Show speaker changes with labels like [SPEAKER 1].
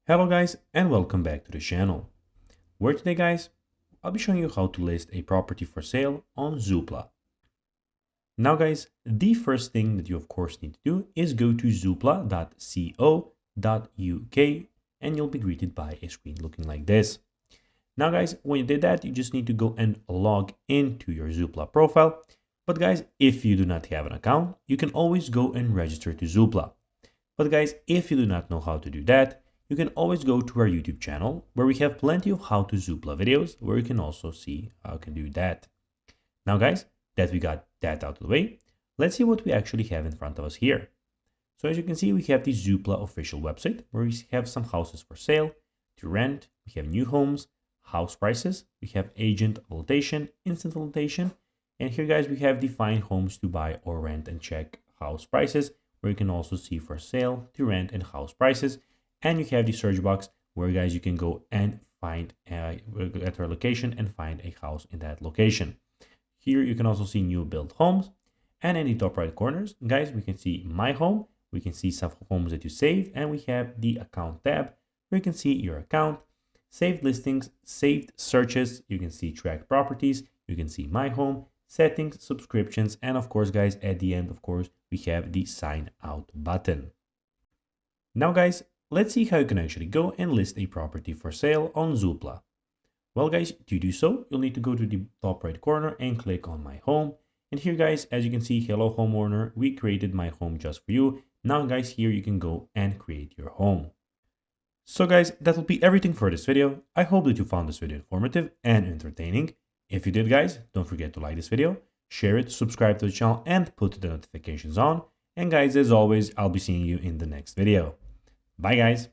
[SPEAKER 1] Hello guys and welcome back to the channel, where today guys, I'll be showing you how to list a property for sale on Zoopla. Now guys, the first thing that you of course need to do is go to zoopla.co.uk and you'll be greeted by a screen looking like this. Now guys, when you did that, you just need to go and log into your Zoopla profile. But guys, if you do not have an account, you can always go and register to Zoopla. But guys, if you do not know how to do that, you can always go to our YouTube channel where we have plenty of how to Zoopla videos where you can also see how you can do that. Now guys, that we got that out of the way, let's see what we actually have in front of us here. So as you can see, we have the Zoopla official website where we have some houses for sale, to rent, we have new homes, house prices, we have agent valuation, instant valuation, and here guys we have defined homes to buy or rent and check house prices, where you can also see for sale, to rent, and house prices. And you have the search box where guys you can go and find at our location and find a house in that location. Here you can also see new build homes, and in the top right corners guys we can see my home, we can see some homes that you saved, and we have the account tab where you can see your account, saved listings, saved searches, you can see track properties, you can see my home, settings, subscriptions, and of course guys at the end of course we have the sign out button. Now guys, let's see how you can actually go and list a property for sale on Zoopla. Well guys, to do so, you'll need to go to the top right corner and click on my home. And here guys, as you can see, hello homeowner, we created my home just for you. Now guys, here you can go and create your home. So guys, that will be everything for this video. I hope that you found this video informative and entertaining. If you did guys, don't forget to like this video, share it, subscribe to the channel, and put the notifications on. And guys, as always, I'll be seeing you in the next video. Bye guys.